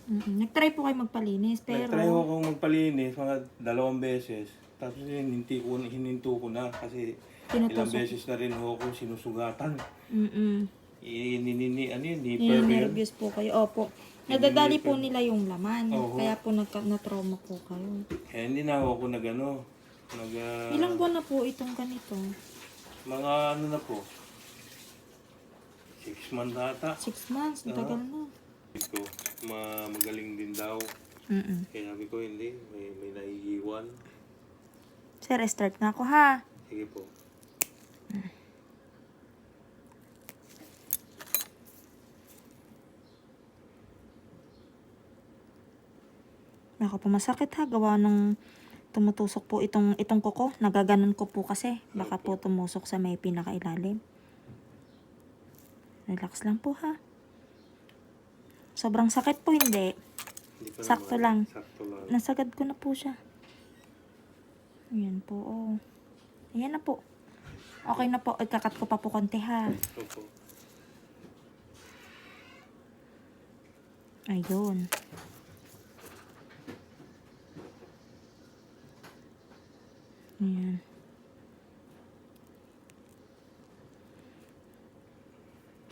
Nag-try po kayo magpalinis, pero... Nag-try ko kung magpalinis mga 2 beses. Tapos hininto ko na kasi ilang Tinutusok. beses na rin ako sinusulatan. Mm-mm. Ano yun, nipper ba yun? Nervous po kayo. Opo. Nadadali po Nipper. nila yung laman. Oo. Kaya po na-trauma po kayo. Kaya hindi na ako Ilang buwan na po itong ganito? mga ano na po, 6 months ata. 6 months. Ang tagal na. Ito, magaling din daw. Kaya sabi ko hindi, may naiiwan. Sir, start na ako ha. Sige po. Ako po masakit ha. Gawa ng tumutusok po itong kuko. Nagaganon ko po kasi. Baka po tumusok sa may pinakailalim. Relax lang po ha. Sobrang sakit po hindi. Sakto lang. Sakto lang. Nasagad ko na po siya. Ayan po, oh. Ayan na po. Okay na po. Ikakat ko pa po konti ha. Opo. Ayun. Ayan.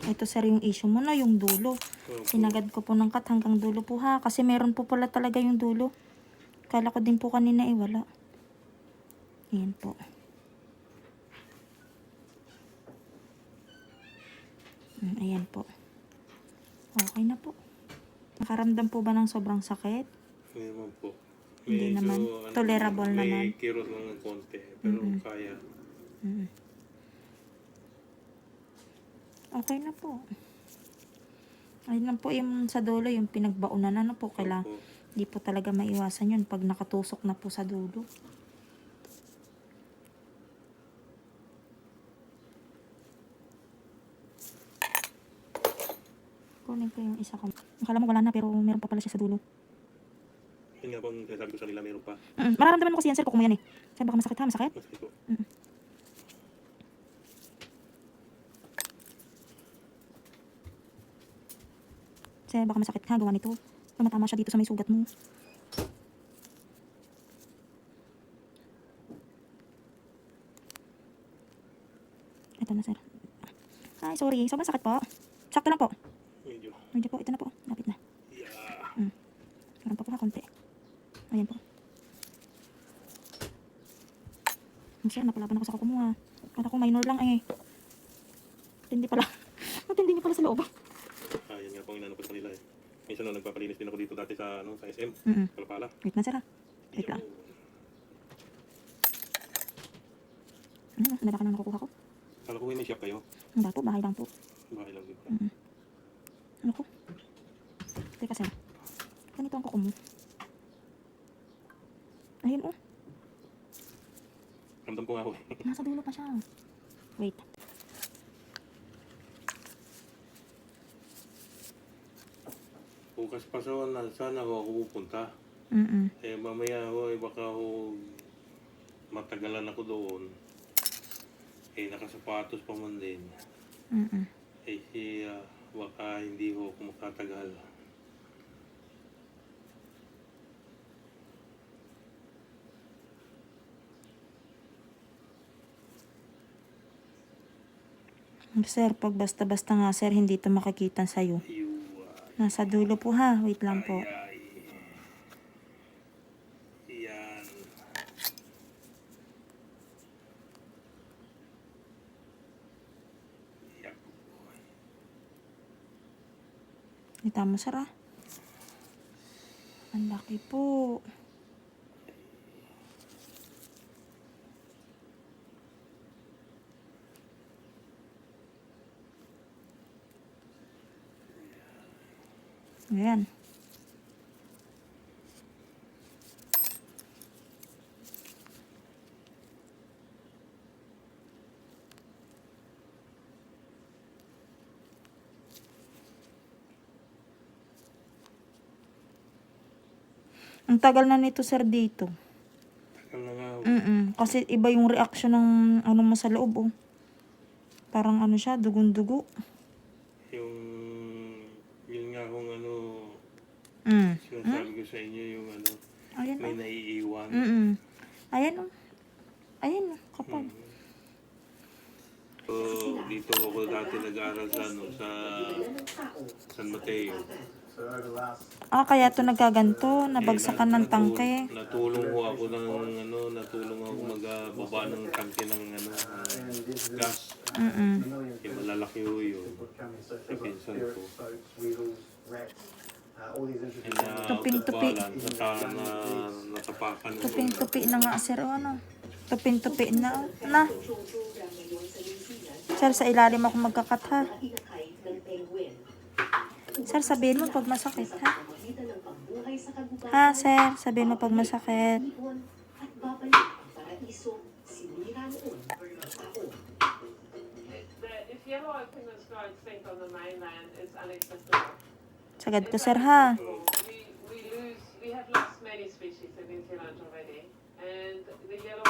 Ito sir yung issue mo na, yung dulo. Sinagad ko po ng cut hanggang dulo po ha. Kasi meron po pala talaga yung dulo. Kala ko din po kanina wala. Ayan po. Ayan po. Okay na po. Nakaramdam po ba ng sobrang sakit? Ngayon po. Hindi naman. Tolerable naman. May kirot lang ng konti. Pero kaya. Okay na po. Ayun lang po yung sa dulo, yung pinagbaunan na po. Kailangan, di po talaga maiwasan yun pag nakatusok na po sa dulo. Kunin ko yung isa ko. Akala mo wala na pero meron pa pala siya sa dulo. Yun nga po ang sinasabi ko sa nila, meron pa. Mararamdaman mo kasi yan sir kung mo yan eh. Sir baka masakit ha, masakit? Masakit po. Sir baka masakit ha, gawa nito. Tumatama siya dito sa may sugat mo. Ito na sir. Ay sorry, sobrang sakit po. Sakto lang po. Medyo po, ito na po. Lapit na. Meron pa po ha, konti. Ayan po. Sir, napalaban ako sa kuko mo ha. Kala ko minor lang eh. Tindi pala. Matindi niya pala sa loob. Yan nga po ang inano ko sa kanila eh. Minsan nung nagpapalinis din ako dito dati sa SM. Kalapala. Wait na sir ha. Wait lang. Ano ba ka na nakukuha ko? Kala ko may shop kayo. Hindi po, bahay lang po. Bahay lang dito. Ano ko? Teka sir. Ganito ang kuko mo. Ayun oh. Ramdam ko nga ako eh. Nasa dulo pa siya. Wait. Bukas pa saan ako pupunta. Eh mamaya baka matagalan ako doon. Eh nakasapatos pa man din. Eh baka hindi ako makatagal. Sir, pag basta-basta nga sir, hindi ito makikita sa'yo. Nasa dulo po ha. Wait lang po. Yan. Kita mo sir ah. Ang laki po. Ayan. Ang tagal na nito sir dito. Tagal na nga. Kasi iba yung reaction ng ano mo sa loob oh. Parang ano siya, dugung-dugo. Yun nga kung ano, Yung sabi ko sa inyo, yung ano, Ayan may oh. naiiwan. Ayan oh. Ayan oh, kapal. So, dito ako dati nag-aaral sa, ano, sa San Mateo. Kaya to nagkaganto, nabagsakan ng tangke. Natulong ho ako ng, ano, natulong ako magbaba ng tangke ng, ano, gas. Yung malalaki ho yun. Sa pinsan ko. Tuping-tupi. Natapakan. Tuping-tupi na nga, sir. O ano? Tuping-tupi na. Na. Sir, sa ilalim ako magkakat, ha? Sir, sabihin mo pag masakit, ha? Ha, sir? Sabihin mo pag masakit. If yellow eye penguins go extinct on the mainland, it's unacceptable. Sagad ko, sir, ha? We have lost many species in New Zealand already, and the yellow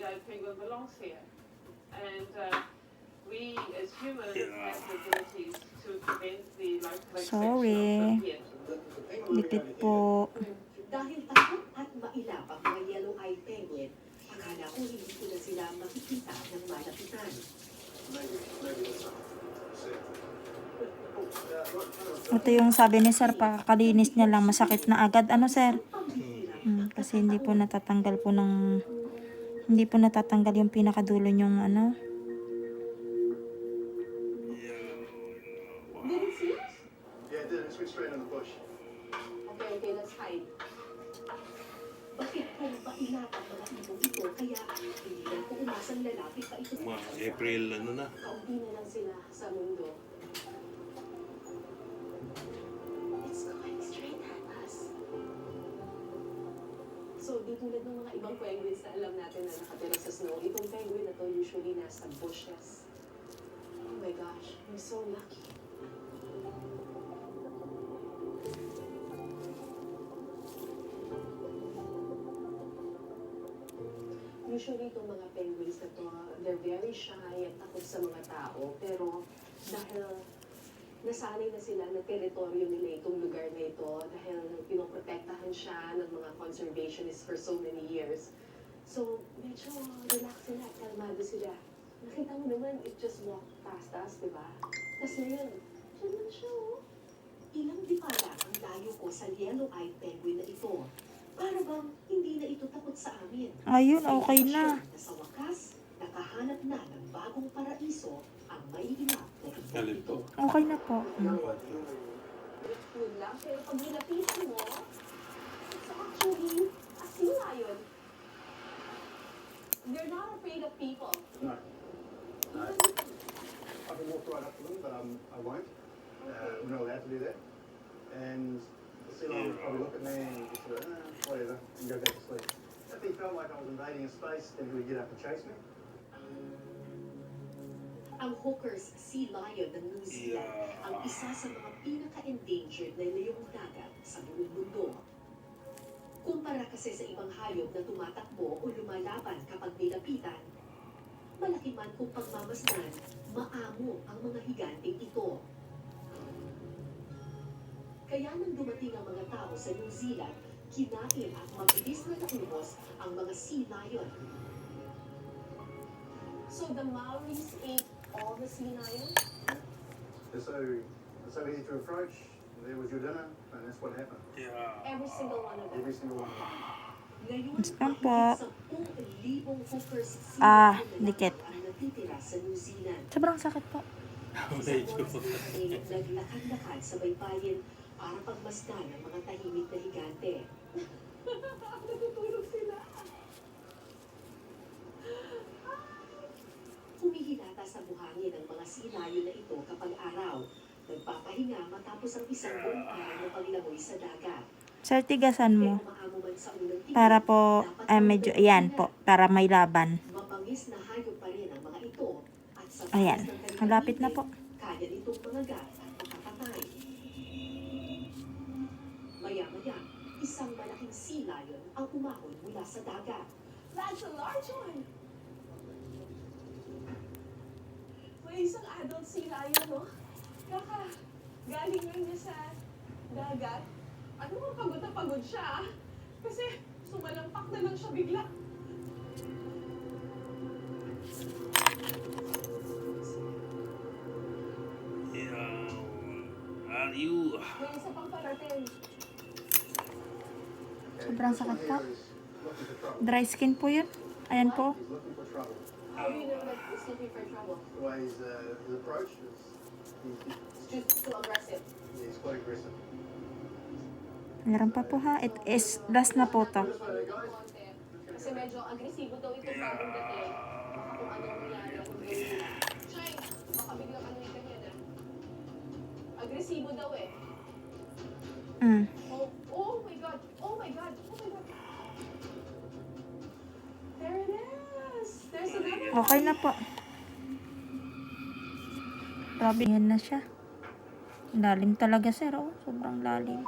eye penguin belongs here. And we as humans have the abilities to prevent the local Sorry. Lipit po. Dahil takot at mailap ang mga yellow eye penguin, akala ko hindi ko na sila makikita ng malapitan. Ito yung sabi ni sir, pakakalinis niya lang, masakit na agad. Ano, sir? Kasi hindi po natatanggal yung pinakadulo yung ano. Did it see us? Yeah, it did. It switched straight on the bush. Okay, let's hide. Bakit kung mailap ang mga ibong ito, kaya hindi lang ko umasang lalapit pa ito. April, ano na. Kaunti na lang sila sa mundo. It's going straight at us. So, di tulad ng mga ibang penguins na alam natin na nakatira sa snow, itong penguin na to usually nasa bushes. Oh my gosh, we're so lucky. Usually itong mga penguins na to, they're very shy at takot sa mga tao. Pero dahil nasanay na sila na teritoryo nila itong lugar na ito, dahil pinoprotektahan siya ng mga conservationists for so many years. So, medyo relax sila, kalmado sila. Nakita mo naman, it just walked past us, di ba? Tapos ngayon, dyan lang siya, oh. Ilang di pala ang layo ko sa yellow-eyed penguin na ito. Para bang hindi na ito takot sa amin. Ayun, okay na. Sa wakas, nakahanap na ng bagong paraiso ang maiinap na Galit ito. po. Okay na po. Yun lang, pero pag nilapitan mo, it's actually a sea lion. They're not afraid of people. No. No. I can walk right up to them, but I won't. We're not allowed to do that. And the sea lion would probably look at me and just go, whatever, and go back to sleep. If he felt like I was invading his space, then he would get up and chase me. Ang Hooker's sea lion ng New Zealand ang isa sa mga pinaka-endangered na leong dagat sa buong mundo. Kumpara kasi sa ibang hayop na tumatakbo o lumalaban kapag nilapitan, malaki man kung pagmamasdan, maamo ang mga higanteng ito. Kaya nang dumating ang mga tao sa New Zealand, kinain at mabilis na naubos ang mga sea lion. So the Maoris ate all the sea lions? They're so easy to approach. There was your dinner, and that's what happened. Yeah. Every single one of them. Every single one. Ngayon, Basta po. mahigit 10,000 Hooker's sea lion na dikit. ang natitira sa New Zealand. Sobrang sakit po. Medyo. Ay naglakad-lakad sa baybayin para pagmasdan ng mga tahimik na higante. Natutulog sila. Humihilata sa buhangin ang mga silayo na ito kapag araw. Nagpapahinga matapos ang isang buong araw na paglangoy sa dagat. Sir, tigasan mo. Pero maamo man sa unang tingin, Para po, medyo, ayan po, para may laban. mabangis na hayop pa rin ang mga ito at sa Ayan, taas ng kanilang malapit na ibig, po. kaya nitong mangagat at makapatay. Maya-maya, isang malaking sea lion ang umahon mula sa dagat. That's a large one! May isang adult sea lion, no? Galing lang niya sa dagat. Ano mo, pagod na pagod siya, ah. Kasi sumalampak na lang siya bigla. Are you? May isa pang parating. Sobrang sakit po. Here is looking for trouble. Dry skin po yun. Ayan po. He's looking for trouble. How do you know that he's looking for trouble? The way his approach is, It's just too aggressive. he's quite aggressive. Meron pa po ha. It is last na po to. This way, guys. Konti. Kasi medyo agresibo daw ito bagong dating. Baka kung anong nangyari ako ngayon. Chay, baka biglang ano yung ganyan ah. Agresibo daw eh. Mm. Oh my God! Oh my God! Oh my God! There it is! There's another one! Okay na po. Grabe, yan na siya. Lalim talaga sir, oh. Sobrang lalim.